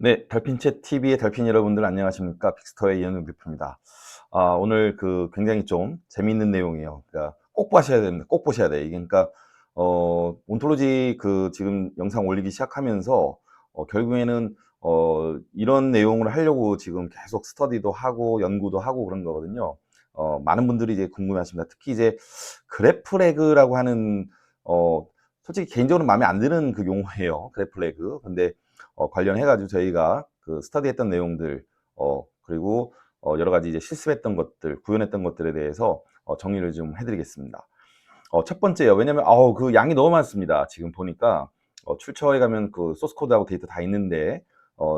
네, 달핀챗 TV의 달핀 여러분들 안녕하십니까? 빅스터의 이현웅 대표입니다. 오늘 굉장히 좀 재미있는 내용이에요. 그러니까 꼭 보셔야 됩니다. 꼭 보셔야 돼. 이게 그러니까 온톨로지 지금 영상 올리기 시작하면서 결국에는 이런 내용을 하려고 지금 계속 스터디도 하고 연구도 하고 그런 거거든요. 많은 분들이 이제 궁금해하십니다. 특히 이제 그래프레그라고 하는 솔직히 개인적으로 마음에 안 드는 그 용어예요. 그래프레그. 근데 관련해 가지고 저희가 스터디했던 내용들 그리고 여러 가지 이제 실습했던 것들, 구현했던 것들에 대해서 정리를 좀 해드리겠습니다. 첫 번째요. 왜냐면 그 양이 너무 많습니다. 지금 보니까 출처에 가면 그 소스 코드하고 데이터 다 있는데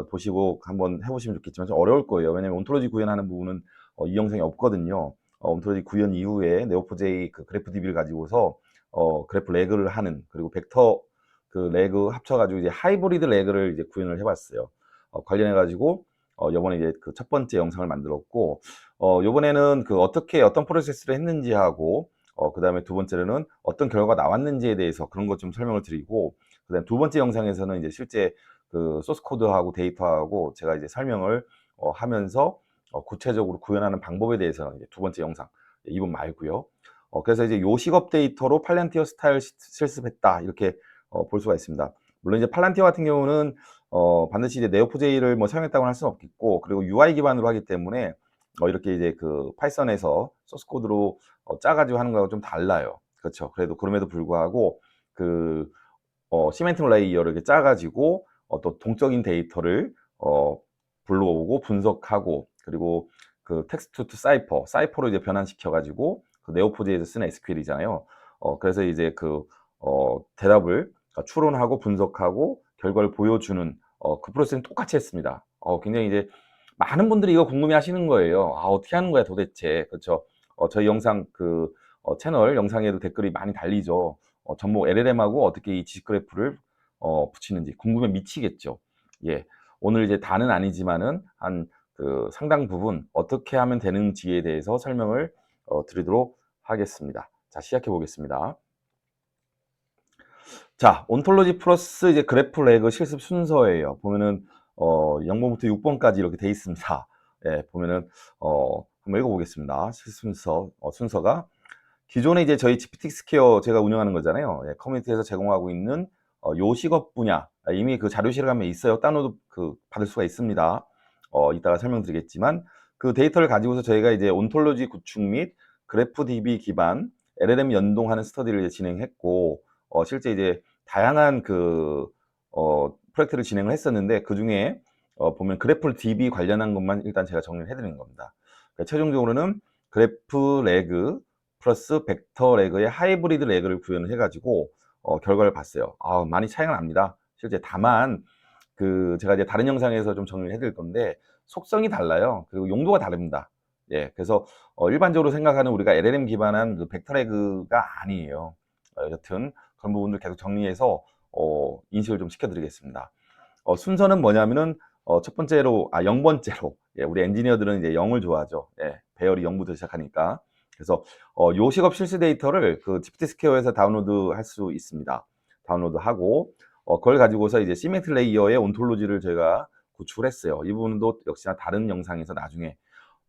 보시고 한번 해보시면 좋겠지만 좀 어려울 거예요. 왜냐면 온톨로지 구현하는 부분은 이 영상이 없거든요. 온톨로지 구현 이후에 네오포제이 그 그래프 DB를 가지고서 그래프 레그를 하는, 그리고 벡터 그 레그 합쳐가지고 이제 하이브리드 레그를 이제 구현을 해봤어요. 관련해가지고 요번에 이제 그 첫 번째 영상을 만들었고, 요번에는 어떻게 어떤 프로세스를 했는지 하고, 그 다음에 두 번째로는 어떤 결과가 나왔는지에 대해서 그런 것 좀 설명을 드리고, 그 다음에 두 번째 영상에서는 이제 실제 그 소스 코드하고 데이터하고 제가 이제 설명을 하면서 구체적으로 구현하는 방법에 대해서는 이제 두 번째 영상, 이번 말고요. 그래서 이제 요식업 데이터로 팔란티어 스타일 실습했다, 이렇게 볼 수가 있습니다. 물론 이제 팔란티어 같은 경우는 반드시 이제 네오포제이를 뭐 사용했다고 할 수는 없겠고, 그리고 UI 기반으로 하기 때문에 이렇게 이제 그 파이썬에서 소스 코드로 짜가지고 하는 거하고 좀 달라요. 그렇죠. 그래도 그럼에도 불구하고 그 시멘트 레이어를 이렇게 짜가지고 또 동적인 데이터를 불러오고 분석하고, 그리고 그 텍스트 투 사이퍼로 이제 변환시켜가지고 그 네오포즈에서 쓰는 SQL이잖아요. 그래서 이제 대답을 추론하고 분석하고 결과를 보여주는 그 프로세스는 똑같이 했습니다. 굉장히 이제 많은 분들이 이거 궁금해 하시는 거예요. 어떻게 하는 거야 도대체. 그렇죠. 저희 영상 채널 영상에도 댓글이 많이 달리죠. 전목 LLM하고 어떻게 이 지식 그래프를 붙이는지 궁금해 미치겠죠. 예. 오늘 이제 다는 아니지만은 한 상당 부분 어떻게 하면 되는지에 대해서 설명을 드리도록 하겠습니다. 자, 시작해 보겠습니다. 자, 온톨로지 플러스 이제 그래프 레그 실습 순서예요. 보면은 0번부터 6번까지 이렇게 돼 있습니다. 예, 보면은 한번 읽어보겠습니다. 실습 순서가 기존에 이제 저희 GPT 스퀘어 제가 운영하는 거잖아요. 예, 커뮤니티에서 제공하고 있는 요식업 분야, 이미 그 자료실에 가면 있어요. 다운로드 받을 수가 있습니다. 이따가 설명드리겠지만 그 데이터를 가지고서 저희가 이제 온톨로지 구축 및 그래프 DB 기반 LLM 연동하는 스터디를 이제 진행했고, 실제 이제 다양한 프로젝트를 진행을 했었는데, 그 중에 보면 그래프 DB 관련한 것만 일단 제가 정리를 해드리는 겁니다. 그러니까 최종적으로는 그래프 레그 플러스 벡터 레그의 하이브리드 레그를 구현을 해가지고 결과를 봤어요. 많이 차이가 납니다. 실제 다만 제가 이제 다른 영상에서 좀 정리를 해드릴 건데 속성이 달라요. 그리고 용도가 다릅니다. 예, 그래서 일반적으로 생각하는 우리가 LLM 기반한 그 벡터 레그가 아니에요. 여튼 그런 부분들 계속 정리해서 인식을 좀 시켜드리겠습니다. 순서는 뭐냐면은 첫 번째로 0번째로, 예, 우리 엔지니어들은 이제 0을 좋아하죠. 예, 배열이 0부터 시작하니까. 그래서 요식업 실시 데이터를 그 GPT 스퀘어에서 다운로드 할 수 있습니다. 다운로드하고 그걸 가지고서 이제 시멘트 레이어의 온톨로지를 제가 구축을 했어요. 이 부분도 역시나 다른 영상에서 나중에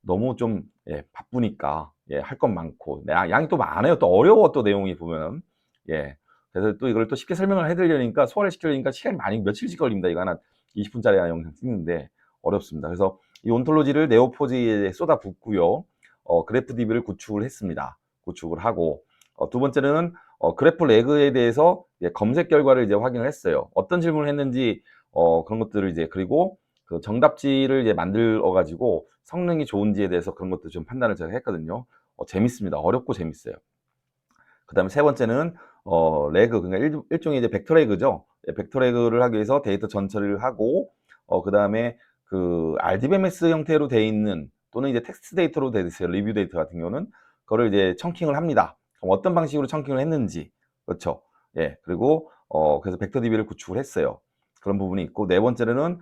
너무 좀 바쁘니까, 예, 할 건 많고 양이 또 많아요. 또 어려워, 또 내용이 보면. 예, 그래서 또 이걸 또 쉽게 설명을 해드리려니까, 소화를 시키려니까 시간이 많이 며칠씩 걸립니다. 이거 하나 20분짜리 영상 찍는데 어렵습니다. 그래서 이 온톨로지를 네오포즈에 쏟아붓고요. 그래프 DB를 구축을 했습니다. 구축을 하고 두 번째는 그래프 레그에 대해서 검색 결과를 이제 확인을 했어요. 어떤 질문을 했는지 그런 것들을 이제, 그리고 그 정답지를 이제 만들어 가지고 성능이 좋은지에 대해서 그런 것도 좀 판단을 제가 했거든요. 재밌습니다. 어렵고 재밌어요. 그 다음에 세 번째는 레그, 그러니까 일종의 이제 벡터 레그죠. 벡터 레그를 하기 위해서 데이터 전처리를 하고, 그 다음에 그 RDBMS 형태로 돼 있는, 또는 이제 텍스트 데이터로 돼 있어요. 리뷰 데이터 같은 경우는 그거를 이제 청킹을 합니다. 그럼 어떤 방식으로 청킹을 했는지, 그렇죠. 예, 그리고 그래서 벡터 DB를 구축을 했어요. 그런 부분이 있고, 네 번째로는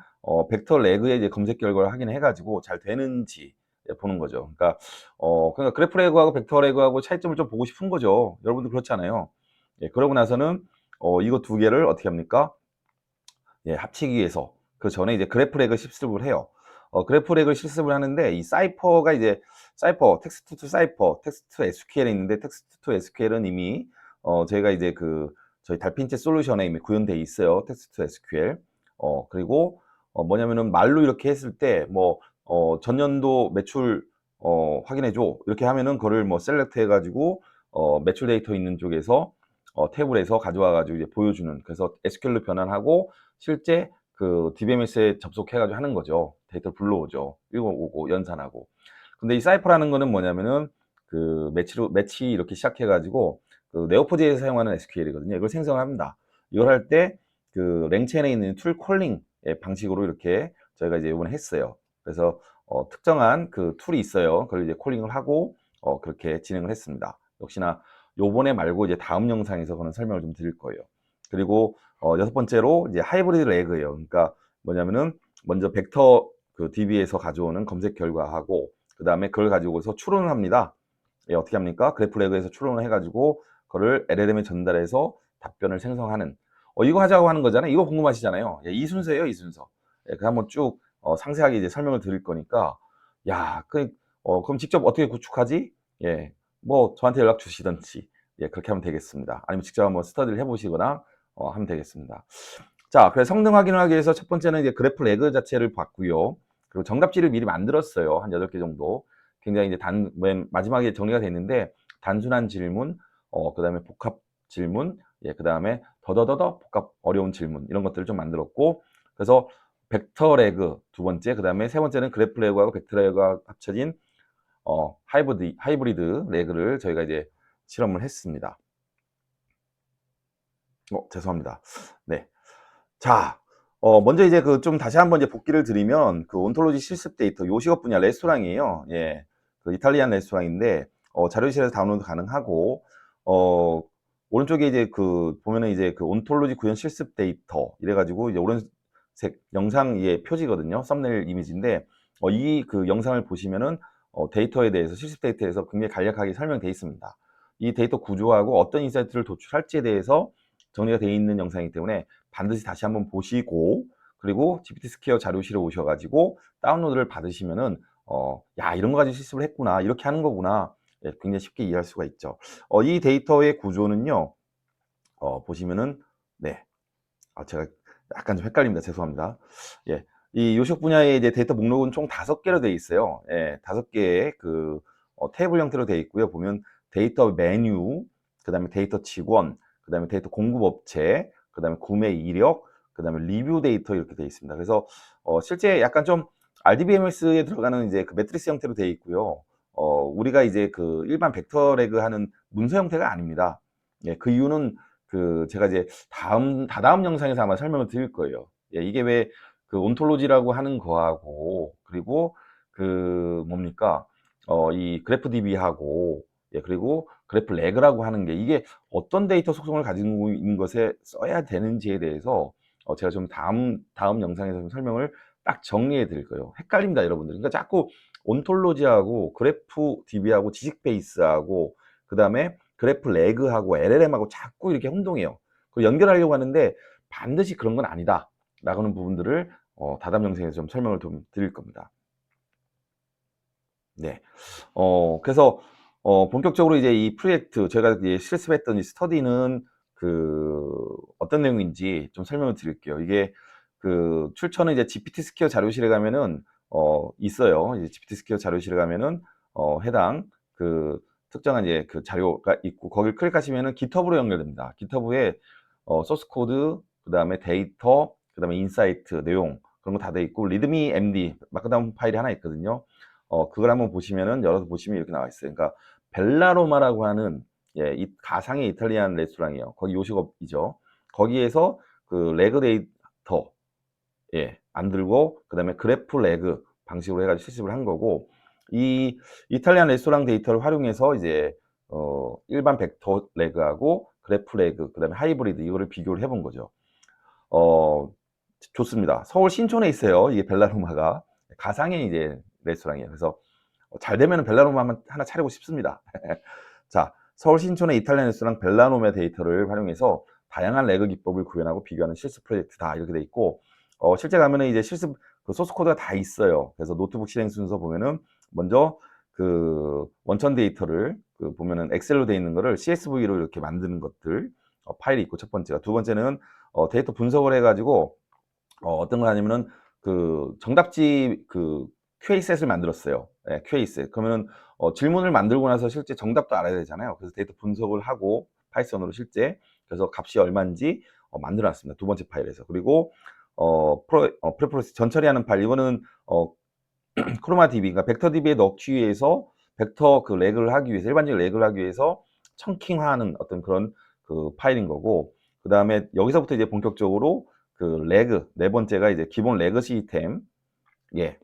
벡터 레그의 이제 검색 결과를 확인해 가지고 잘 되는지 보는 거죠. 그러니까 그래프 레그하고 벡터 레그하고 차이점을 좀 보고 싶은 거죠. 여러분도 그렇잖아요. 예, 그러고 나서는 이거 두 개를 어떻게 합니까? 예, 합치기 위해서 그 전에 이제 그래프렉을 실습을 해요. 그래프렉을 실습을 하는데 이 사이퍼가 이제 사이퍼, 텍스트 투 사이퍼, 텍스트 투 SQL에 있는데 텍스트 투 SQL은 이미 저희가 이제 그 저희 달핀체 솔루션에 이미 구현돼 있어요. 텍스트 투 SQL. 그리고 뭐냐면은 말로 이렇게 했을 때 뭐 전년도 매출 확인해 줘. 이렇게 하면은 그거를 뭐 셀렉트 해 가지고 매출 데이터 있는 쪽에서 태블에서 가져와 가지고 이제 보여주는, 그래서 SQL로 변환하고 실제 그 DBMS에 접속해 가지고 하는 거죠. 데이터를 불러오죠. 읽어오고 연산하고. 근데 이 사이퍼라는 거는 뭐냐면은 그 매치 이렇게 시작해 가지고 그 네오포즈에서 사용하는 SQL이거든요. 이걸 생성합니다. 이걸 할 때 그 랭체인에 있는 툴 콜링 방식으로 이렇게 저희가 이제 이번에 했어요. 그래서 특정한 그 툴이 있어요. 그걸 이제 콜링을 하고 그렇게 진행을 했습니다. 역시나 요번에 말고 이제 다음 영상에서 그런 설명을 좀 드릴 거예요. 그리고 여섯 번째로 이제 하이브리드 레그예요. 그러니까 뭐냐면은 먼저 벡터 그 DB에서 가져오는 검색 결과하고 그 다음에 그걸 가지고서 추론을 합니다. 예, 어떻게 합니까? 그래프 레그에서 추론을 해가지고 그거를 LLM에 전달해서 답변을 생성하는, 이거 하자고 하는 거잖아요. 이거 궁금하시잖아요. 예, 이 순서예요, 이 순서. 예, 그 한번 쭉 상세하게 이제 설명을 드릴 거니까, 야, 그럼 직접 어떻게 구축하지? 예, 뭐 저한테 연락 주시든지, 예, 그렇게 하면 되겠습니다. 아니면 직접 한번 스터디를 해보시거나 하면 되겠습니다. 자, 그래서 성능 확인을 하기 위해서 첫 번째는 이제 그래프 레그 자체를 봤고요. 그리고 정답지를 미리 만들었어요. 한 8개 정도. 굉장히 이제 맨 마지막에 정리가 됐는데, 단순한 질문, 그 다음에 복합 질문, 예, 그 다음에 더더더더 복합 어려운 질문, 이런 것들을 좀 만들었고, 그래서 벡터 레그 두 번째, 그 다음에 세 번째는 그래프 레그하고 벡터 레그가 합쳐진 하이브리드 레그를 저희가 이제 실험을 했습니다. 죄송합니다. 네. 자, 먼저 이제 그 좀 다시 한번 이제 복기를 드리면, 그 온톨로지 실습 데이터, 요식업 분야 레스토랑이에요. 예. 그 이탈리안 레스토랑인데, 자료실에서 다운로드 가능하고, 오른쪽에 이제 그, 보면은 이제 그 온톨로지 구현 실습 데이터, 이래가지고 이제 오른색 영상의 표지거든요. 썸네일 이미지인데, 이 그 영상을 보시면은, 데이터에 대해서, 실습 데이터에서 굉장히 간략하게 설명되어 있습니다. 이 데이터 구조하고 어떤 인사이트를 도출할지에 대해서 정리가 되어 있는 영상이기 때문에 반드시 다시 한번 보시고, 그리고 GPT 스퀘어 자료실에 오셔가지고 다운로드를 받으시면은 야, 이런 거 가지고 실습을 했구나, 이렇게 하는 거구나, 예, 굉장히 쉽게 이해할 수가 있죠. 이 데이터의 구조는요, 보시면은, 네, 제가 약간 좀 헷갈립니다. 죄송합니다. 예, 이 요식 분야의 이제 데이터 목록은 총 5개로 되어 있어요. 예, 5개의 그 테이블 형태로 되어 있고요. 보면 데이터 메뉴, 그 다음에 데이터 직원, 그 다음에 데이터 공급업체, 그 다음에 구매 이력, 그 다음에 리뷰 데이터, 이렇게 되어 있습니다. 그래서 실제 약간 좀 RDBMS에 들어가는 이제 그 매트리스 형태로 되어 있고요. 우리가 이제 그 일반 벡터 레그 하는 문서 형태가 아닙니다. 예, 그 이유는 그 제가 이제 다다음 영상에서 아마 설명을 드릴 거예요. 예, 이게 왜 그 온톨로지라고 하는 거하고, 그리고 그 뭡니까? 이 그래프DB하고, 예, 그리고 그래프 레그라고 하는 게, 이게 어떤 데이터 속성을 가지고 있는 것에 써야 되는지에 대해서 제가 좀 다음 영상에서 좀 설명을 딱 정리해 드릴 거예요. 헷갈립니다, 여러분들. 그러니까 자꾸 온톨로지하고 그래프DB하고 지식베이스하고 그다음에 그래프 레그하고 LLM하고 자꾸 이렇게 혼동해요. 그걸 연결하려고 하는데 반드시 그런 건 아니다 라고는 부분들을 다다음 영상에서 좀 설명을 좀 드릴 겁니다. 네. 그래서 본격적으로 이제 이 프로젝트, 제가 이제 실습했던 이 스터디는 그 어떤 내용인지 좀 설명을 드릴게요. 이게 그 출처는 이제 GPT 스퀘어 자료실에 가면은 있어요. 이제 GPT 스퀘어 자료실에 가면은 해당 그 특정한 이제 그 자료가 있고, 거기를 클릭하시면은 GitHub으로 연결됩니다. GitHub에 소스 코드, 그다음에 데이터, 그다음에 인사이트 내용, 그런 거 다 돼 있고, 리드미 MD 마크다운 파일이 하나 있거든요. 그걸 한번 보시면은, 열어서 보시면 이렇게 나와 있어요. 그러니까 벨라로마라고 하는, 예, 이 가상의 이탈리안 레스토랑이에요. 거기 요식업이죠. 거기에서 그 레그 데이터, 예, 만들고, 그다음에 그래프 레그 방식으로 해가지고 실습을 한 거고, 이 이탈리안 레스토랑 데이터를 활용해서 이제 일반 벡터 레그하고 그래프 레그, 그다음에 하이브리드, 이거를 비교를 해본 거죠. 좋습니다. 서울 신촌에 있어요. 이게 벨라로마가 가상의 이제 레스토랑이에요. 그래서 잘 되면 벨라로마 하나 차리고 싶습니다. 자, 서울 신촌의 이탈리안 레스토랑 벨라노메 데이터를 활용해서 다양한 레그 기법을 구현하고 비교하는 실습 프로젝트다, 이렇게 돼 있고, 실제 가면은 이제 실습 그 소스 코드가 다 있어요. 그래서 노트북 실행 순서 보면은 먼저 그 원천 데이터를 그 보면은 엑셀로 돼 있는 거를 CSV로 이렇게 만드는 것들 파일이 있고 첫 번째가. 두 번째는 데이터 분석을 해 가지고 어떤 거 하냐면은 그 정답지 그 QA셋을 만들었어요. 예, QA셋. 그러면은 질문을 만들고 나서 실제 정답도 알아야 되잖아요. 그래서 데이터 분석을 하고 파이썬으로 실제 그래서 값이 얼마인지 만들어 놨습니다. 두 번째 파일에서. 그리고 프레퍼런스 전 처리하는 파일 이거는 크로마 DB 그러니까 벡터 DB에 넣기 위해서 벡터 그 렉을 하기 위해서 일반적인 렉을 하기 위해서 청킹화하는 어떤 그런 그 파일인 거고 그다음에 여기서부터 이제 본격적으로 그 레그 네 번째가 이제 기본 레그 시스템 예.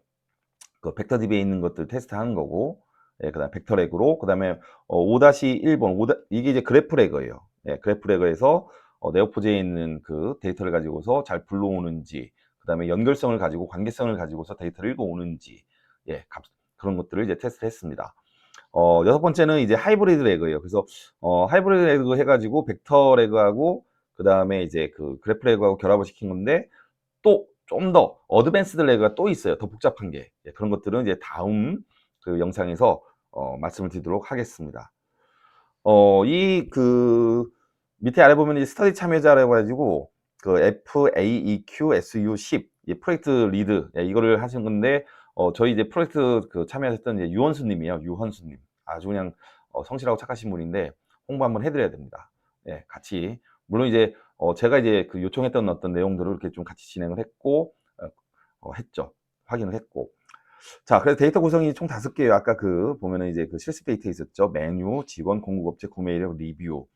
그 벡터 DB에 있는 것들 테스트하는 거고 예, 그다음에 벡터 레그로 그다음에 5-1번 이게 이제 그래프 레그예요. 예, 그래프 레그에서 네오포즈에 있는 그 데이터를 가지고서 잘 불러오는지 그다음에 연결성을 가지고 관계성을 가지고서 데이터를 읽어오는지 예, 그런 것들을 이제 테스트했습니다. 여섯 번째는 이제 하이브리드 레그예요. 그래서 하이브리드 레그 해가지고 벡터 레그하고 그다음에 이제 그 그래프 레그하고 결합을 시킨 건데 또 좀 더 어드밴스드 레그가 또 있어요. 더 복잡한 게. 예, 그런 것들은 이제 다음 그 영상에서 말씀을 드리도록 하겠습니다. 이 그 밑에 아래 보면 이제 스터디 참여자라고 해 가지고 그 FAEQSU10 이 프로젝트 리드 예, 이거를 하신 건데 저희 이제 프로젝트 그 참여하셨던 이제 유원수 님이에요. 유헌수 님. 아주 그냥 성실하고 착하신 분인데 홍보 한번 해 드려야 됩니다. 예, 같이 물론 이제 제가 이제 그 요청했던 어떤 내용들을 이렇게 좀 같이 진행을 했고 했죠. 확인을 했고. 자, 그래서 데이터 구성이 총 5개예요. 아까 그 보면은 이제 그 실습 데이터 있었죠. 메뉴, 직원, 공급업체, 구매 이력, 리뷰.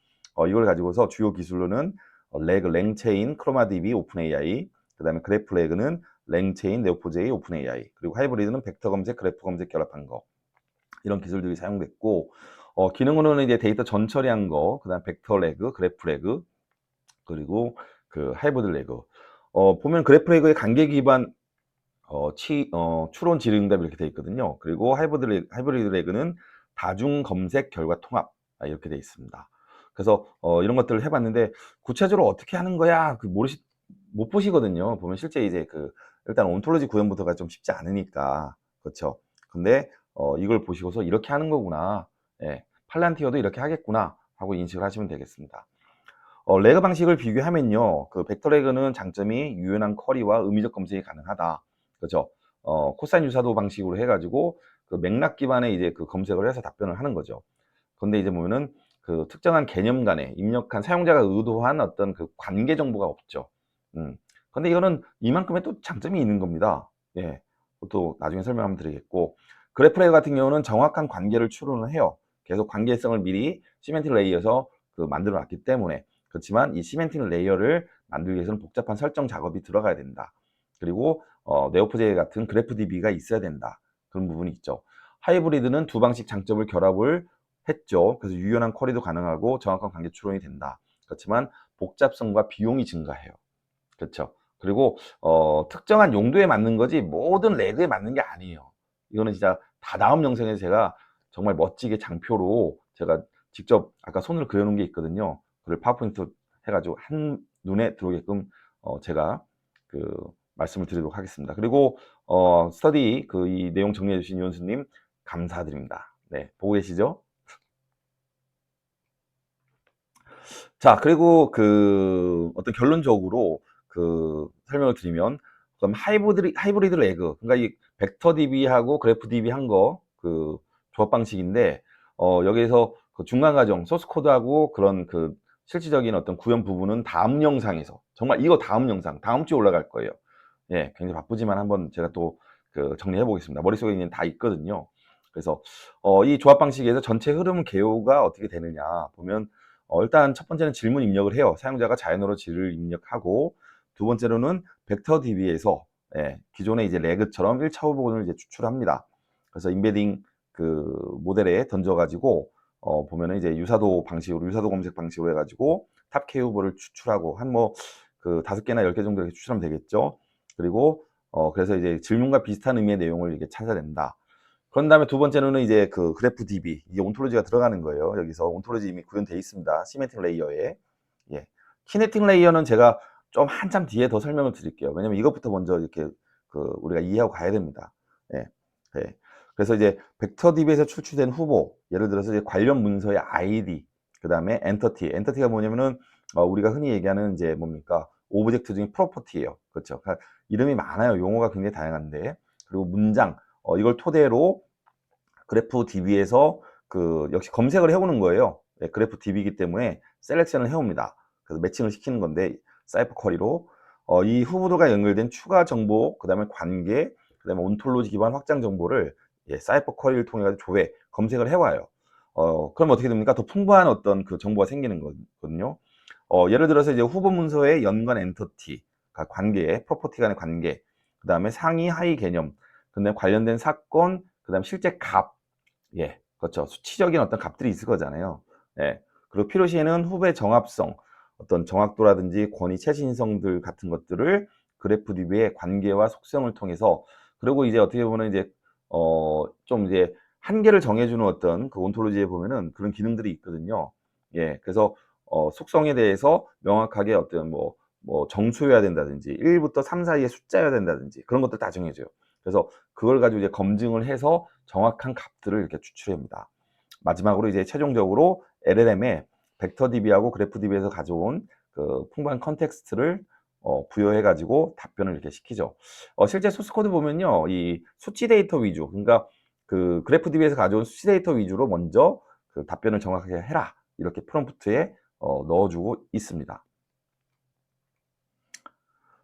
이걸 가지고서 주요 기술로는 레그, 랭체인, 크로마DB, 오픈AI, 그다음에 그래프 레그는 랭체인, 네오포제이, 오픈AI, 그리고 하이브리드는 벡터 검색, 그래프 검색 결합한 거. 이런 기술들이 사용됐고 기능으로는 이제 데이터 전 처리한 거, 그다음 벡터 레그, 그래프 레그, 그리고 그 하이브리드 레그. 보면 그래프 레그의 관계 기반 추론 질의응답 이렇게 되어 있거든요. 그리고 하이브리드 레그는 다중 검색 결과 통합 이렇게 되어 있습니다. 그래서 이런 것들을 해봤는데 구체적으로 어떻게 하는 거야 그 못 보시거든요. 보면 실제 이제 그 일단 온톨로지 구현부터가 좀 쉽지 않으니까 그렇죠. 근데 이걸 보시고서 이렇게 하는 거구나. 예, 팔란티어도 이렇게 하겠구나 하고 인식을 하시면 되겠습니다. 레그 방식을 비교하면요. 그 벡터 레그는 장점이 유연한 쿼리와 의미적 검색이 가능하다. 그죠? 코사인 유사도 방식으로 해가지고 그 맥락 기반의 이제 그 검색을 해서 답변을 하는 거죠. 근데 이제 보면은 그 특정한 개념 간에 입력한 사용자가 의도한 어떤 그 관계 정보가 없죠. 근데 이거는 이만큼의 또 장점이 있는 겁니다. 예. 그것도 나중에 설명하면 드리겠고. 그래프 레그 같은 경우는 정확한 관계를 추론을 해요. 계속 관계성을 미리 시멘틱 레이어에서 그 만들어 놨기 때문에. 그렇지만 이 시멘틱 레이어를 만들기 위해서는 복잡한 설정 작업이 들어가야 된다. 그리고 네오포제 같은 그래프 DB가 있어야 된다. 그런 부분이 있죠. 하이브리드는 두 방식 장점을 결합을 했죠. 그래서 유연한 쿼리도 가능하고 정확한 관계 추론이 된다. 그렇지만 복잡성과 비용이 증가해요. 그렇죠. 그리고 특정한 용도에 맞는 거지 모든 레그에 맞는 게 아니에요. 이거는 진짜 다 다음 영상에서 제가 정말 멋지게 장표로 제가 직접 아까 손으로 그려놓은 게 있거든요. 그걸 파워포인트 해가지고 한 눈에 들어오게끔 제가 그 말씀을 드리도록 하겠습니다. 그리고 스터디 그 이 내용 정리해 주신 유원수님 감사드립니다. 네, 보고 계시죠? 자, 그리고 그 어떤 결론적으로 그 설명을 드리면 그럼 하이브리드 레그 그러니까 이 벡터 DB하고 그래프 DB 한 거 그 조합 방식인데 여기에서 그 중간 과정 소스 코드하고 그런 그 실질적인 어떤 구현 부분은 다음 영상에서 정말 이거 다음 영상 다음 주에 올라갈 거예요. 예, 굉장히 바쁘지만 한번 제가 또 그 정리해 보겠습니다. 머릿속에 있는 다 있거든요. 그래서 이 조합 방식에서 전체 흐름 개요가 어떻게 되느냐 보면 일단 첫 번째는 질문 입력을 해요. 사용자가 자연어로 질을 입력하고 두 번째로는 벡터 DB에서 예, 기존의 이제 레그처럼 1차 후보군을 이제 추출합니다. 그래서 임베딩 그 모델에 던져가지고 보면은 이제 유사도 방식으로 유사도 검색 방식으로 해가지고 탑 K 후보를 추출하고 한 뭐 그 5개나 10개 정도 이렇게 추출하면 되겠죠. 그리고 그래서 이제 질문과 비슷한 의미의 내용을 이렇게 찾아낸다. 그런 다음에 두 번째로는 이제 그 그래프 DB 이게 온톨로지가 들어가는 거예요. 여기서 온톨로지 이미 구현되어 있습니다. 시메틱 레이어에. 예. 키네틱 레이어는 제가 좀 한참 뒤에 더 설명을 드릴게요. 왜냐면 이것부터 먼저 이렇게 우리가 이해하고 가야 됩니다. 예. 예. 그래서 이제 벡터DB에서 출처된 후보, 예를 들어서 이제 관련 문서의 아이디, 그다음에 엔터티. 엔터티가 뭐냐면은 우리가 흔히 얘기하는 이제 뭡니까? 오브젝트 중에 프로퍼티예요. 그렇죠? 그러니까 이름이 많아요. 용어가 굉장히 다양한데. 그리고 문장, 이걸 토대로 그래프DB에서 역시 검색을 해오는 거예요. 예, 그래프DB이기 때문에 셀렉션을 해옵니다. 그래서 매칭을 시키는 건데 사이퍼 쿼리로 이 후보들과 연결된 추가 정보, 그다음에 관계, 그다음에 온톨로지 기반 확장 정보를 사이퍼 쿼리를 통해 가지고 조회, 검색을 해와요. 그럼 어떻게 됩니까? 더 풍부한 어떤 정보가 생기는 거거든요. 예를 들어서 이제 후보 문서의 연관 엔터티, 그러니까 관계, 프로퍼티 간의 관계, 그다음에 상위, 하위 개념, 그다음에 관련된 사건, 그다음에 실제 값, 예, 그렇죠. 수치적인 어떤 값들이 있을 거잖아요. 예. 그리고 필요시에는 후보의 정합성, 어떤 정확도라든지 권위 최신성들 같은 것들을 그래프DB의 관계와 속성을 통해서, 그리고 이제 어떻게 보면 이제 좀 이제 한계를 정해주는 어떤 온톨로지에 보면은 그런 기능들이 있거든요. 예, 그래서 속성에 대해서 명확하게 어떤 정수여야 된다든지 1부터 3 사이의 숫자여야 된다든지 그런 것들 다 정해져요. 그래서 그걸 가지고 이제 검증을 해서 정확한 값들을 이렇게 추출합니다. 마지막으로 이제 최종적으로 LLM에 벡터DB하고 그래프DB에서 가져온 풍부한 컨텍스트를 부여해 가지고 답변을 이렇게 시키죠. 실제 소스 코드 보면요, 이 수치 데이터 위주, 그러니까 그래프DB에서 가져온 수치 데이터 위주로 먼저 답변을 정확하게 해라, 이렇게 프롬프트에 넣어주고 있습니다.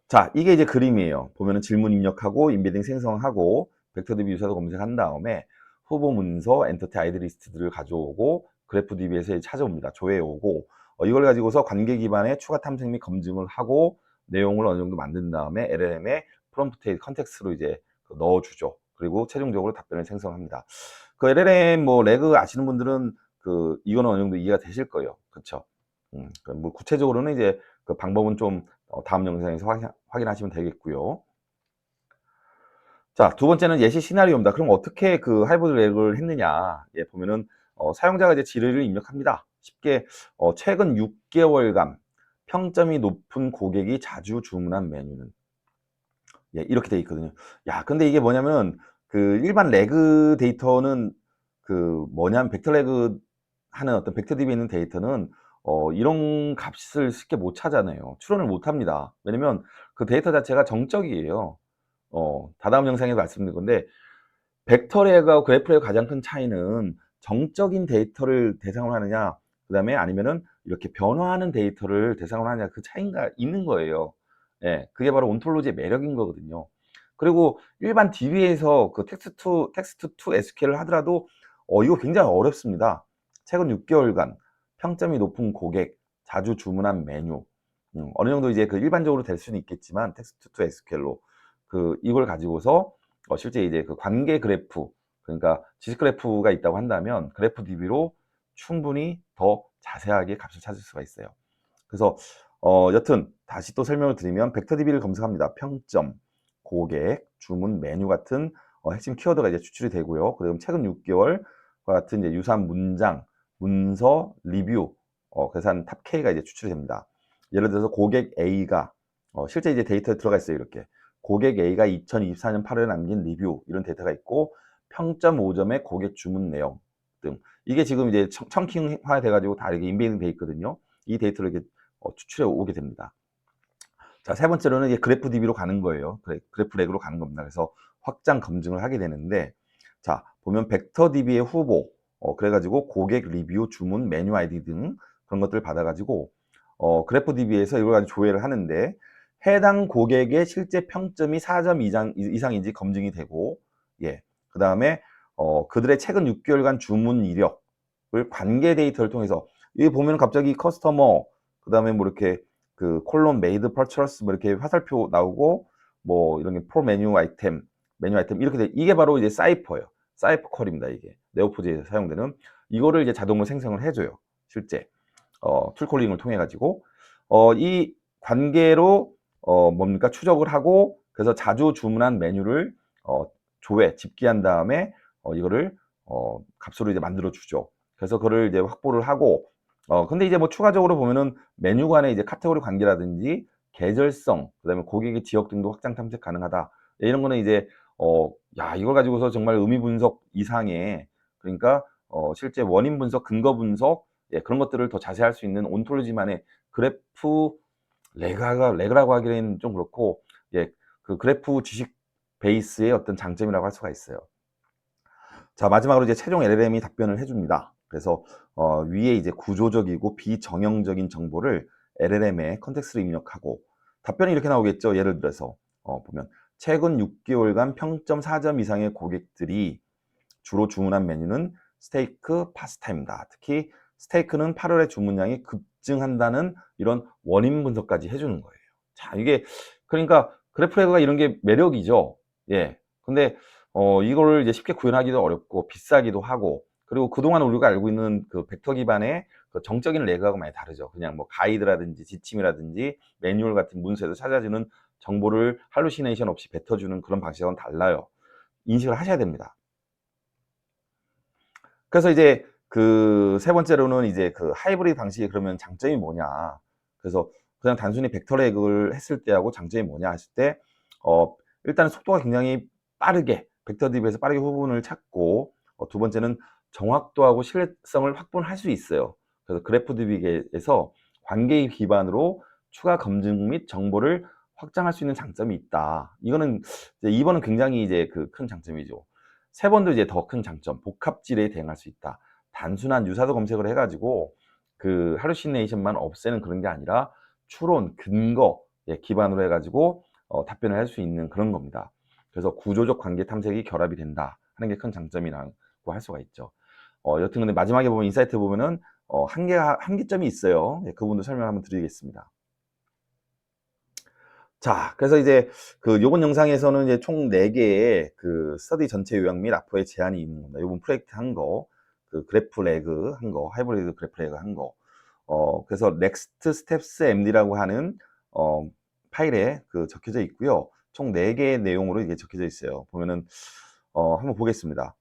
자, 이게 이제 그림이에요. 보면은 질문 입력하고 인베딩 생성하고 벡터DB 유사도 검색한 다음에 후보 문서, 엔터티 아이디 리스트들을 가져오고 그래프DB에서 찾아옵니다. 조회해 오고 이걸 가지고서 관계 기반의 추가 탐색 및 검증을 하고 내용을 어느 정도 만든 다음에 LLM에 프롬프트에 컨텍스트로 이제 넣어주죠. 그리고 최종적으로 답변을 생성합니다. LLM 레그 아시는 분들은 이거는 어느 정도 이해가 되실 거예요. 그쵸? 구체적으로는 이제 방법은 좀 다음 영상에서 확인하시면 되겠고요. 자, 두 번째는 예시 시나리오입니다. 그럼 어떻게 하이브리드 렉을 했느냐? 예, 보면은 사용자가 이제 지리를 입력합니다. 쉽게 최근 6개월간 평점이 높은 고객이 자주 주문한 메뉴는, 예, 이렇게 돼 있거든요. 야, 근데 이게 뭐냐면 일반 레그 데이터는 뭐냐면 벡터 레그 하는 어떤 벡터DB에 있는 데이터는 이런 값을 쉽게 못 찾아내요. 추론을 못 합니다. 왜냐면 그 데이터 자체가 정적이에요. 다다음 영상에 말씀드릴 건데, 벡터 레그하고 그래프 레그 가장 큰 차이는 정적인 데이터를 대상으로 하느냐, 그다음에 아니면은 이렇게 변화하는 데이터를 대상으로 하느냐, 그 차이가 있는 거예요. 예, 그게 바로 온톨로지의 매력인 거거든요. 그리고 일반 DB에서 텍스트 투 SQL을 하더라도 이거 굉장히 어렵습니다. 최근 6개월간 평점이 높은 고객, 자주 주문한 메뉴, 어느 정도 이제 일반적으로 될 수는 있겠지만 텍스트 투 SQL로 이걸 가지고서 실제 이제 관계 그래프, 그러니까 지식 그래프가 있다고 한다면 그래프DB로 충분히 더 자세하게 값을 찾을 수가 있어요. 그래서 여튼 다시 또 설명을 드리면 벡터DB를 검색합니다. 평점, 고객, 주문, 메뉴 같은 핵심 키워드가 이제 추출이 되고요. 그다음 최근 6개월과 같은 이제 유사한 문장, 문서, 리뷰, 그래서 탑 K가 이제 추출이 됩니다. 예를 들어서 고객 A가 실제 이제 데이터에 들어가 있어요. 이렇게 고객 A가 2024년 8월에 남긴 리뷰, 이런 데이터가 있고 평점 5점의 고객 주문 내용 등, 이게 지금 이제 청킹화 돼가지고 다 이렇게 인베이딩 돼 있거든요. 이 데이터를 이렇게 추출해 오게 됩니다. 자, 세 번째로는 이제 그래프DB로 가는 거예요. 그래프 렉으로 가는 겁니다. 그래서 확장 검증을 하게 되는데, 자, 보면 벡터DB의 후보, 그래가지고 고객 리뷰, 주문, 메뉴 아이디 등 그런 것들을 받아가지고 그래프DB에서 이걸 가지고 조회를 하는데, 해당 고객의 실제 평점이 4점 이상인지 검증이 되고, 예, 그 다음에 그들의 최근 6개월간 주문 이력을 관계 데이터를 통해서, 여기 보면 갑자기 커스터머, 그 다음에 이렇게 콜론 메이드 퍼처스 이렇게 화살표 나오고, 이런 게 프로 메뉴 아이템 이렇게 돼. 이게 바로 이제 사이퍼예요. 사이퍼 퀄입니다. 이게 네오포즈에서 사용되는, 이거를 이제 자동으로 생성을 해줘요. 실제 툴콜링을 통해 가지고 이 관계로 뭡니까, 추적을 하고, 그래서 자주 주문한 메뉴를 조회, 집계한 다음에 이거를 값으로 이제 만들어 주죠. 그래서 그거를 이제 확보를 하고, 근데 이제 추가적으로 보면은 메뉴 간의 이제 카테고리 관계라든지 계절성, 그다음에 고객의 지역 등도 확장 탐색 가능하다. 이런 거는 이제 이걸 가지고서 정말 의미 분석 이상의, 그러니까 실제 원인 분석, 근거 분석, 그런 것들을 더 자세히 할 수 있는 온톨로지만의 그래프 레그라고 하기에는 좀 그렇고, 그 그래프 지식 베이스의 어떤 장점이라고 할 수가 있어요. 자, 마지막으로 이제 최종 LLM이 답변을 해줍니다. 그래서 위에 이제 구조적이고 비정형적인 정보를 LLM에 컨텍스트로 입력하고 답변이 이렇게 나오겠죠. 예를 들어서 보면 최근 6개월간 평점 4점 이상의 고객들이 주로 주문한 메뉴는 스테이크 파스타입니다. 특히 스테이크는 8월에 주문량이 급증한다는 이런 원인 분석까지 해주는 거예요. 자, 이게 그러니까 그래프레그가 이런 게 매력이죠. 근데 이거를 이제 쉽게 구현하기도 어렵고 비싸기도 하고, 그리고 그동안 우리가 알고 있는 그 벡터 기반의 그 정적인 레그하고 많이 다르죠. 그냥 뭐 가이드라든지 지침이라든지 매뉴얼 같은 문서에서 찾아주는 정보를 할루시네이션 없이 뱉어주는 그런 방식하고는 달라요. 인식을 하셔야 됩니다. 그래서 이제 그 세 번째로는 이제 그 하이브리드 방식의 그러면 장점이 뭐냐. 그래서 그냥 단순히 벡터 레그를 했을 때하고 장점이 뭐냐 했을 때, 일단은 속도가 굉장히 빠르게, 벡터 DB에서 빠르게 후분을 찾고, 두 번째는 정확도하고 신뢰성을 확보할 수 있어요. 그래서 그래프 DB에서 관계 기반으로 추가 검증 및 정보를 확장할 수 있는 장점이 있다. 이거는 이제 2번은 굉장히 이제 그 큰 장점이죠. 세 번도 이제 더 큰 장점, 복합질에 대응할 수 있다. 단순한 유사도 검색을 해가지고 그 할루시네이션만 없애는 그런 게 아니라 추론, 근거 기반으로 해가지고 답변을 할 수 있는 그런 겁니다. 그래서 구조적 관계 탐색이 결합이 된다 하는 게 큰 장점이라고 할 수가 있죠. 여튼 근데 마지막에 보면 인사이트 보면은 한계점이 있어요. 그 부분도 설명 한번 드리겠습니다. 자, 그래서 이제 그 요번 영상에서는 이제 총 4개의 그 스터디 전체 요약 및 앞으로의 제안이 있는 겁니다. 요번 프로젝트 한 거, 그 그래프 레그 한 거, 하이브리드 그래프 레그 한 거. 그래서 넥스트 스텝스 MD라고 하는 파일에 그 적혀져 있고요. 총 4개의 내용으로 이게 적혀져 있어요. 보면은 한번 보겠습니다.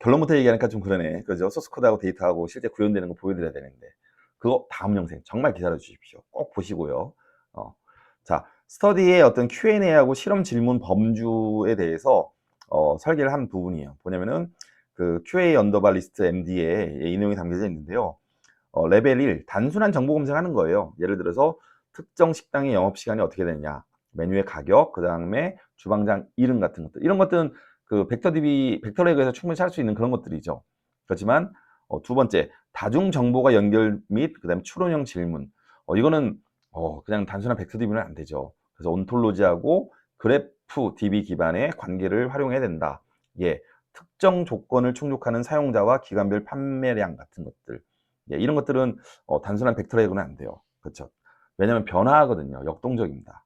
결론부터 얘기하니까 좀 그러네. 그죠? 소스 코드하고 데이터하고 실제 구현되는 거 보여드려야 되는데. 그거 다음 영상 정말 기다려 주십시오. 꼭 보시고요. 자, 스터디의 어떤 Q&A하고 실험 질문 범주에 대해서 설계를 한 부분이에요. 뭐냐면은 그 QA 언더바 리스트 MD에 이 내용이 담겨져 있는데요. 레벨 1, 단순한 정보 검색하는 거예요. 예를 들어서 특정 식당의 영업시간이 어떻게 되느냐, 메뉴의 가격, 그 다음에 주방장 이름 같은 것들. 이런 것들은 그 벡터DB, 벡터레그에서 충분히 찾을 수 있는 그런 것들이죠. 그렇지만 두 번째, 다중 정보가 연결 및 그 다음에 추론형 질문. 이거는 그냥 단순한 벡터DB는 안 되죠. 그래서 온톨로지하고 그래프 DB 기반의 관계를 활용해야 된다. 특정 조건을 충족하는 사용자와 기간별 판매량 같은 것들. 이런 것들은 단순한 벡터레그는 안 돼요. 그렇죠? 왜냐하면 변화하거든요. 역동적입니다.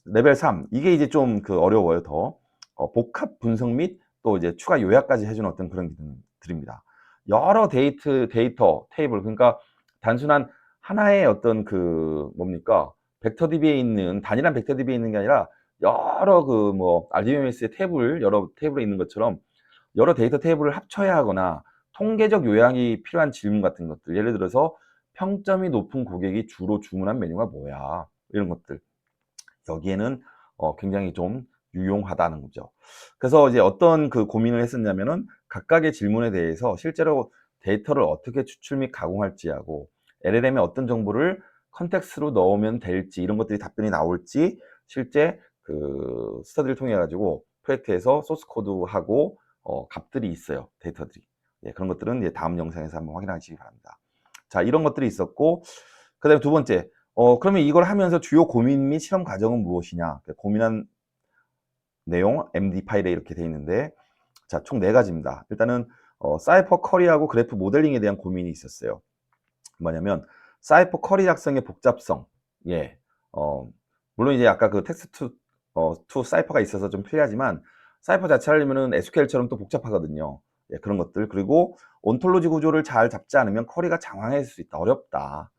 레벨 3, 이게 이제 좀 그 어려워요. 더 복합 분석 및 또 이제 추가 요약까지 해주는 어떤 그런 기능들입니다. 여러 데이터 테이블, 그러니까 단순한 하나의 어떤 그 뭡니까 벡터 DB에 있는 단일한 벡터 DB에 있는 게 아니라 여러 그 뭐 RDBMS의 여러 테이블에 있는 것처럼 여러 데이터 테이블을 합쳐야 하거나 통계적 요약이 필요한 질문 같은 것들, 예를 들어서 평점이 높은 고객이 주로 주문한 메뉴가 뭐야, 이런 것들, 여기에는 굉장히 좀 유용하다는 거죠. 그래서 이제 어떤 그 고민을 했었냐면은 각각의 질문에 대해서 실제로 데이터를 어떻게 추출 및 가공할지하고 LLM에 어떤 정보를 컨텍스트로 넣으면 될지, 이런 것들이 답변이 나올지 실제 그 스터디를 통해 가지고 프로젝트에서 소스 코드하고 값들이 있어요. 데이터들이. 그런 것들은 이제 다음 영상에서 한번 확인하시기 바랍니다. 자, 이런 것들이 있었고, 그 다음에 두 번째, 그러면 이걸 하면서 주요 고민 및 실험 과정은 무엇이냐? 고민한 내용 MD 파일에 이렇게 돼 있는데, 자, 총 4가지입니다. 일단은 사이퍼 쿼리하고 그래프 모델링에 대한 고민이 있었어요. 뭐냐면 사이퍼 쿼리 작성의 복잡성. 물론 이제 아까 그 텍스트 투 사이퍼가 있어서 좀 편리하지만 사이퍼 자체를 하려면은 SQL처럼 또 복잡하거든요. 그런 것들. 그리고 온톨로지 구조를 잘 잡지 않으면 쿼리가 장황해질 수 있다. 어렵다.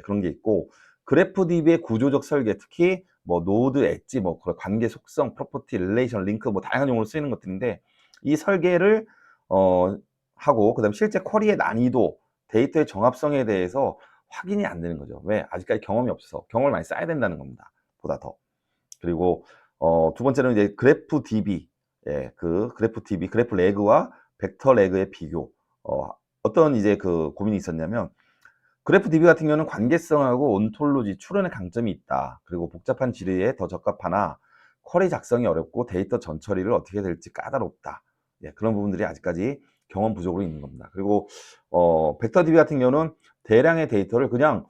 그런 게 있고, 그래프 DB의 구조적 설계, 특히 뭐 노드, 엣지, 뭐 관계 속성, 프로퍼티, 릴레이션, 링크, 뭐 다양한 용어로 쓰이는 것들인데, 이 설계를 하고 그다음 실제 쿼리의 난이도, 데이터의 정합성에 대해서 확인이 안 되는 거죠. 왜? 아직까지 경험이 없어서. 경험을 많이 쌓아야 된다는 겁니다. 보다 더. 그리고 두 번째는 이제 그래프 DB. 예, 그 그래프 DB, 그래프 레그와 벡터 레그의 비교. 어떤 이제 그 고민이 있었냐면, 그래프 DB 같은 경우는 관계성하고 온톨로지, 추론의 강점이 있다. 그리고 복잡한 지리에 더 적합하나 쿼리 작성이 어렵고 데이터 전처리를 어떻게 해야 될지 까다롭다. 예, 그런 부분들이 아직까지 경험 부족으로 있는 겁니다. 그리고 벡터 DB 같은 경우는 대량의 데이터를 그냥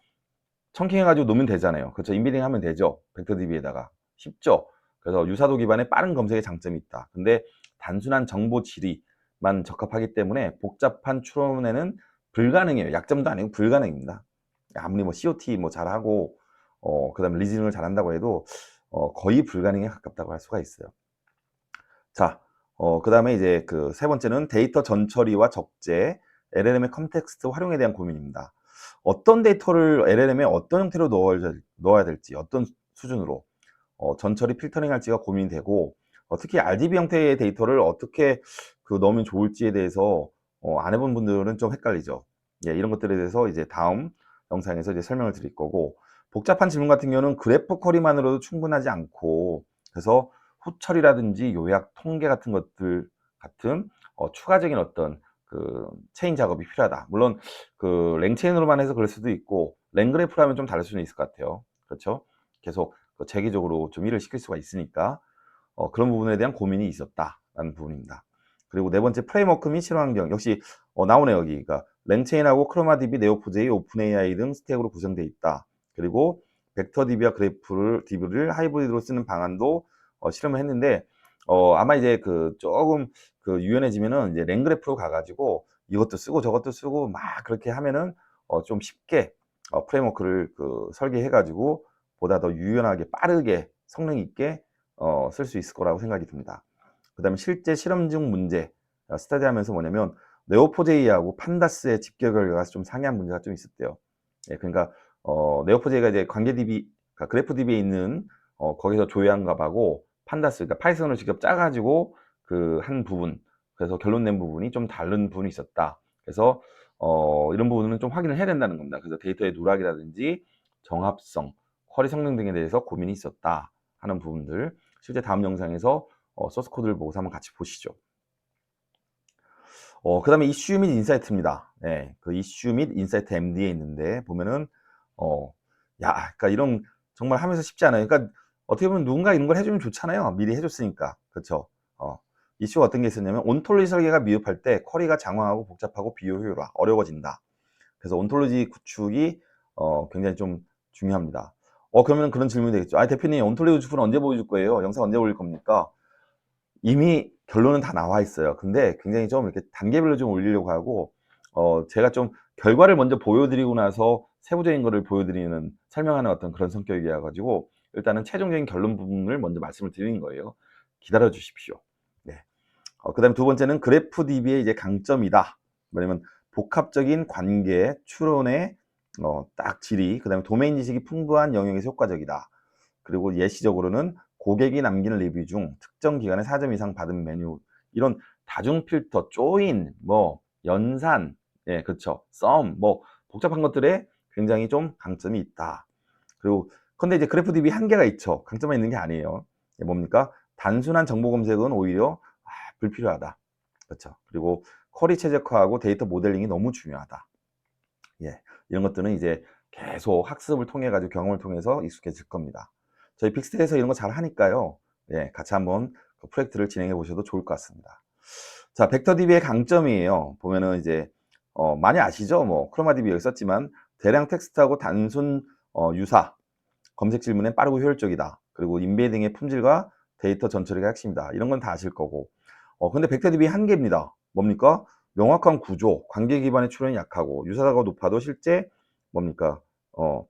청킹해가지고 놓으면 되잖아요. 그렇죠? 인비딩 하면 되죠. 벡터 DB에다가. 쉽죠? 그래서 유사도 기반의 빠른 검색의 장점이 있다. 근데 단순한 정보 지리만 적합하기 때문에 복잡한 추론에는 불가능해요. 약점도 아니고 불가능입니다. 아무리 뭐 COT 뭐 잘하고 그다음에 리즈닝을 잘한다고 해도 거의 불가능에 가깝다고 할 수가 있어요. 자, 그다음에 이제 그 세 번째는 데이터 전처리와 적재, LLM의 컨텍스트 활용에 대한 고민입니다. 어떤 데이터를 LLM에 어떤 형태로 넣어야 될지, 어떤 수준으로 전처리 필터링 할지가 고민이 되고, 특히 RDB 형태의 데이터를 어떻게 넣으면 좋을지에 대해서 안 해본 분들은 좀 헷갈리죠. 예, 이런 것들에 대해서 이제 다음 영상에서 이제 설명을 드릴 거고, 복잡한 질문 같은 경우는 그래프 쿼리만으로도 충분하지 않고, 그래서 후처리라든지 요약, 통계 같은 것들 같은 추가적인 어떤 그 체인 작업이 필요하다. 물론 그 랭체인으로만 해서 그럴 수도 있고, 랭그래프로 하면 좀 다를 수는 있을 것 같아요. 그렇죠? 계속 체계적으로 좀 일을 시킬 수가 있으니까 그런 부분에 대한 고민이 있었다라는 부분입니다. 그리고 네 번째, 프레임워크 및 실험 환경. 역시 나오네요, 여기가. 랭체인하고 크로마DB, 네오포제이, 오픈AI 등 스택으로 구성되어 있다. 그리고 벡터DB와 DB를 하이브리드로 쓰는 방안도 실험을 했는데, 아마 이제 조금 유연해지면은 이제 랭그래프로 가가지고 이것도 쓰고 저것도 쓰고 막 그렇게 하면은 좀 쉽게 프레임워크를 설계해가지고 보다 더 유연하게, 빠르게, 성능 있게 쓸 수 있을 거라고 생각이 듭니다. 그 다음에 실제 실험 중 문제, 스터디하면서 뭐냐면, 네오포제이하고 판다스의 집계 결과가 좀 상이한 문제가 좀 있었대요. 예, 그러니까 네오포제이가 이제 관계DB, 그러니까 그래프DB에 있는 거기서 조회한 값하고 판다스, 그러니까 파이썬으로 직접 짜가지고 한 부분, 그래서 결론 낸 부분이 좀 다른 부분이 있었다. 그래서 이런 부분은 좀 확인을 해야 된다는 겁니다. 그래서 데이터의 누락이라든지 정합성, 쿼리 성능 등에 대해서 고민이 있었다 하는 부분들, 실제 다음 영상에서 소스 코드를 보고서 한번 같이 보시죠. 그 다음에 이슈 및 인사이트입니다. 네, 그 이슈 및 인사이트 MD에 있는데 보면은 그러니까 이런 정말 하면서 쉽지 않아요. 그러니까 어떻게 보면 누군가 이런 걸 해주면 좋잖아요. 미리 해줬으니까. 그렇죠? 이슈가 어떤 게 있었냐면, 온톨로지 설계가 미흡할 때 쿼리가 장황하고 복잡하고 비교 효율화 어려워진다. 그래서 온톨로지 구축이 굉장히 좀 중요합니다. 그러면 그런 질문이 되겠죠. 대표님, 온톨로지 구축은 언제 보여줄 거예요? 영상 언제 올릴 겁니까? 이미 결론은 다 나와 있어요. 근데 굉장히 좀 이렇게 단계별로 좀 올리려고 하고, 제가 좀 결과를 먼저 보여드리고 나서 세부적인 거를 보여드리는, 설명하는 어떤 그런 성격이어 가지고 일단은 최종적인 결론 부분을 먼저 말씀을 드리는 거예요. 기다려 주십시오. 네. 그다음에 두 번째는 그래프 DB의 이제 강점이다. 뭐냐면 복합적인 관계, 추론의 딱 질이, 그다음에 도메인 지식이 풍부한 영역에서 효과적이다. 그리고 예시적으로는 고객이 남기는 리뷰 중 특정 기간에 4점 이상 받은 메뉴, 이런 다중 필터, 조인, 뭐 연산, 예, 그렇죠. 썸, 뭐 복잡한 것들에 굉장히 좀 강점이 있다. 그리고 근데 이제 그래프DB 한계가 있죠. 강점만 있는 게 아니에요. 뭡니까? 단순한 정보 검색은 오히려 불필요하다. 그렇죠. 그리고 쿼리 최적화하고 데이터 모델링이 너무 중요하다. 예, 이런 것들은 이제 계속 학습을 통해 가지고 경험을 통해서 익숙해질 겁니다. 저희 빅스테에서 이런 거 잘 하니까요. 예, 같이 한번 그 프로젝트를 진행해 보셔도 좋을 것 같습니다. 자, 벡터DB의 강점이에요. 보면은 이제 많이 아시죠? 뭐 크로마DB 여기 썼지만 대량 텍스트하고 단순 유사, 검색 질문에 빠르고 효율적이다. 그리고 인베딩의 품질과 데이터 전처리가 핵심이다. 이런 건 다 아실 거고. 근데 벡터DB 한계입니다. 뭡니까? 명확한 구조, 관계 기반의 추론이 약하고 유사도가 높아도 실제 뭡니까?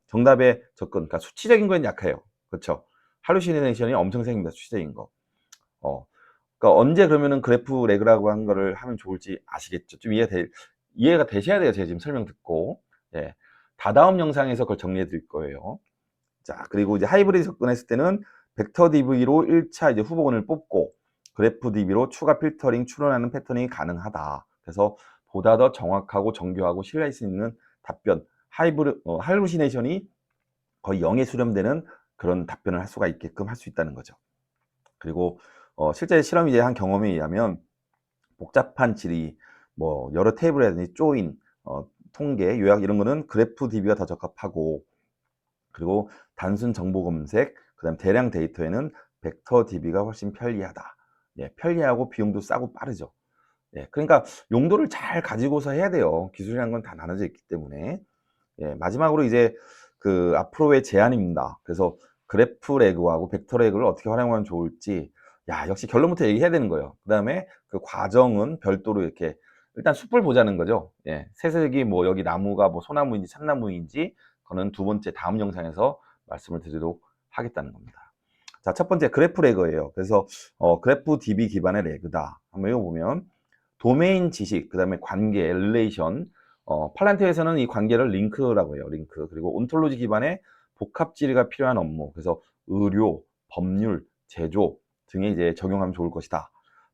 정답에 접근, 그러니까 수치적인 건 약해요. 그렇죠? 할루시네이션이 엄청 생깁니다. 수치적인 거. 그러니까 언제 그러면은 그래프 레그라고 한 거를 하면 좋을지 아시겠죠? 좀 이해가 되셔야 돼요. 제가 지금 설명 듣고. 예. 다다음 영상에서 그걸 정리해 드릴 거예요. 자, 그리고 이제 하이브리드 접근했을 때는 벡터 DB로 1차 이제 후보군을 뽑고 그래프 DB로 추가 필터링, 추론하는 패턴이 가능하다. 그래서 보다 더 정확하고 정교하고 신뢰할 수 있는 답변, 할루시네이션이 거의 0에 수렴되는 그런 답변을 할 수가 있게끔 할 수 있다는 거죠. 그리고 실제 실험이 이제 한 경험에 의하면 복잡한 질의, 뭐 여러 테이블이라든지 조인, 통계, 요약 이런 거는 그래프 DB가 더 적합하고, 그리고 단순 정보 검색, 그다음 대량 데이터에는 벡터 DB가 훨씬 편리하다. 예, 편리하고 비용도 싸고 빠르죠. 예, 그러니까 용도를 잘 가지고서 해야 돼요. 기술이라는 건 다 나눠져 있기 때문에. 예, 마지막으로 이제 그 앞으로의 제안입니다. 그래서 그래프 레그하고 벡터 레그를 어떻게 활용하면 좋을지, 야, 역시 결론부터 얘기해야 되는 거예요. 그 다음에 그 과정은 별도로 이렇게 일단 숲을 보자는 거죠. 예, 새색이 뭐 여기 나무가 뭐 소나무인지 참나무인지 그거는 두 번째 다음 영상에서 말씀을 드리도록 하겠다는 겁니다. 자, 첫 번째 그래프 레그예요. 그래서 그래프 DB 기반의 레그다. 한번 읽어보면 도메인 지식, 그 다음에 관계, 릴레이션, 팔란트에서는 이 관계를 링크라고 해요. 링크. 그리고 온톨로지 기반의 복합 지리가 필요한 업무. 그래서 의료, 법률, 제조 등에 이제 적용하면 좋을 것이다.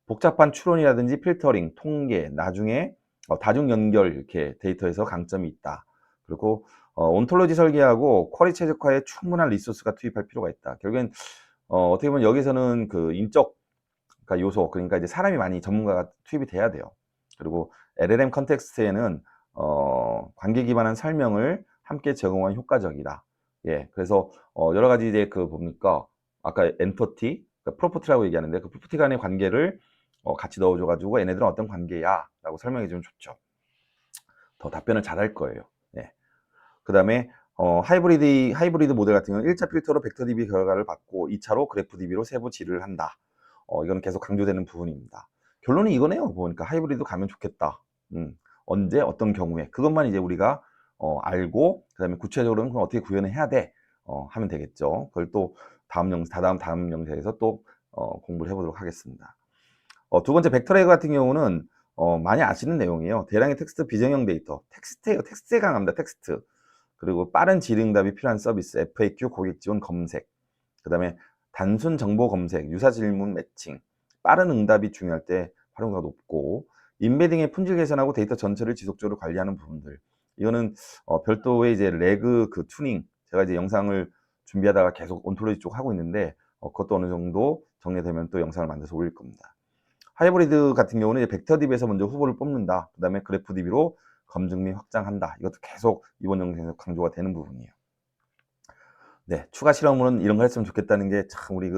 복잡한 추론이라든지 필터링, 통계, 나중에 다중 연결 이렇게 데이터에서 강점이 있다. 그리고 온톨로지 설계하고 쿼리 최적화에 충분한 리소스가 투입할 필요가 있다. 결국엔 어떻게 보면 여기서는 그 인적 그러니까 요소, 그러니까 이제 사람이 많이 전문가가 투입이 돼야 돼요. 그리고 LLM 컨텍스트에는 관계 기반한 설명을 함께 제공하면 효과적이다. 예, 그래서 여러 가지 이제 그 뭡니까 아까 엔터티, 그러니까 프로퍼티라고 얘기하는데 그 프로퍼티 간의 관계를 같이 넣어줘가지고 얘네들은 어떤 관계야라고 설명해주면 좋죠. 더 답변을 잘할 거예요. 예. 그 다음에 하이브리드 모델 같은 경우는 1차 필터로 벡터 DB 결과를 받고 2차로 그래프 DB로 세부 질을 한다. 이건 계속 강조되는 부분입니다. 결론이 이거네요. 보니까 하이브리드 가면 좋겠다. 언제 어떤 경우에 그것만 이제 우리가 알고 그다음에 구체적으로는 그럼 어떻게 구현해야 돼 하면 되겠죠. 그걸 또 다음 영상에서 또 공부를 해보도록 하겠습니다. 두 번째 벡터레그 같은 경우는 많이 아시는 내용이에요. 대량의 텍스트 비정형 데이터, 텍스트예요. 텍스트에 강합니다. 텍스트. 그리고 빠른 질의응답이 필요한 서비스, FAQ, 고객 지원 검색. 그 다음에 단순 정보 검색, 유사 질문 매칭, 빠른 응답이 중요할 때 활용도가 높고, 인베딩의 품질 개선하고 데이터 전체를 지속적으로 관리하는 부분들. 이거는 별도의 이제 레그 그 튜닝, 제가 이제 영상을 준비하다가 계속 온톨로지 쪽 하고 있는데 그것도 어느 정도 정리되면 또 영상을 만들어서 올릴 겁니다. 하이브리드 같은 경우는 벡터 DB에서 먼저 후보를 뽑는다. 그 다음에 그래프 DB로 검증 및 확장한다. 이것도 계속 이번 영상에서 강조가 되는 부분이에요. 네, 추가 실험은 이런 거 했으면 좋겠다는 게 참 우리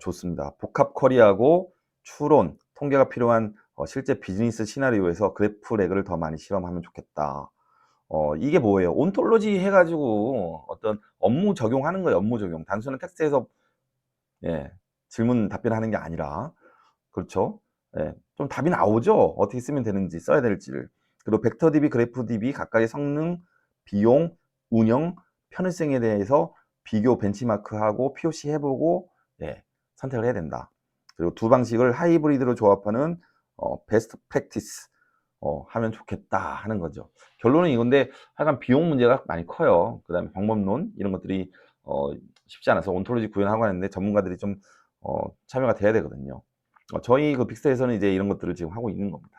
좋습니다. 복합 쿼리하고 추론, 통계가 필요한 실제 비즈니스 시나리오에서 그래프 레그를 더 많이 실험하면 좋겠다. 이게 뭐예요? 온톨로지 해가지고 어떤 업무 적용하는 거예요. 업무 적용. 단순한 텍스트에서 예, 질문 답변하는 게 아니라 그렇죠? 예, 좀 답이 나오죠? 어떻게 쓰면 되는지, 써야 될지를. 그리고 벡터 DB, 그래프 DB 각각의 성능, 비용, 운영, 편의성에 대해서 비교 벤치마크하고 POC 해보고 예, 선택을 해야 된다. 그리고 두 방식을 하이브리드로 조합하는 베스트 프랙티스 하면 좋겠다 하는 거죠. 결론은 이건데 하여간 비용 문제가 많이 커요. 그 다음에 방법론 이런 것들이 쉽지 않아서 온톨로지 구현하고 하는데 전문가들이 좀 참여가 돼야 되거든요. 저희 그 빅스에서는 이제 이런 것들을 지금 하고 있는 겁니다.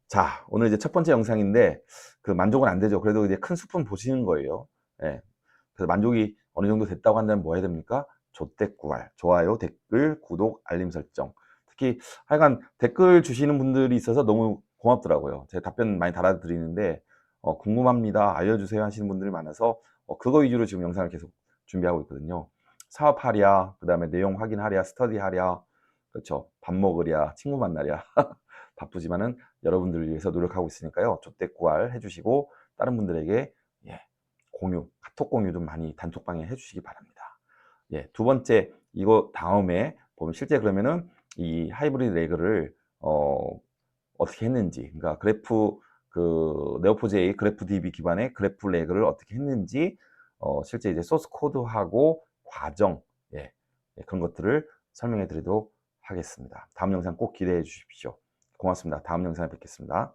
자, 오늘 이제 첫 번째 영상인데 그 만족은 안 되죠. 그래도 이제 큰 스푼 보시는 거예요. 예. 그래서 만족이 어느 정도 됐다고 한다면 뭐 해야 됩니까? 조댓구알, 좋아요, 댓글, 구독, 알림 설정. 특히 하여간 댓글 주시는 분들이 있어서 너무 고맙더라고요. 제가 답변 많이 달아드리는데 궁금합니다, 알려주세요 하시는 분들이 많아서 그거 위주로 지금 영상을 계속 준비하고 있거든요. 사업하랴, 그 다음에 내용 확인하랴, 스터디하랴, 그렇죠. 밥 먹으랴, 친구 만나랴. 바쁘지만은 여러분들을 위해서 노력하고 있으니까요. 조댓구알 해주시고 다른 분들에게 예, 공유, 카톡 공유 좀 많이 단톡방에 해주시기 바랍니다. 예, 두 번째 이거 다음에 보면 실제 그러면은 이 하이브리드 레그를 어떻게 했는지, 그러니까 그래프 그 네오포.j 그래프 DB 기반의 그래프 레그를 어떻게 했는지 실제 이제 소스 코드하고 과정 예, 예, 그런 것들을 설명해 드리도록 하겠습니다. 다음 영상 꼭 기대해 주십시오. 고맙습니다. 다음 영상에 뵙겠습니다.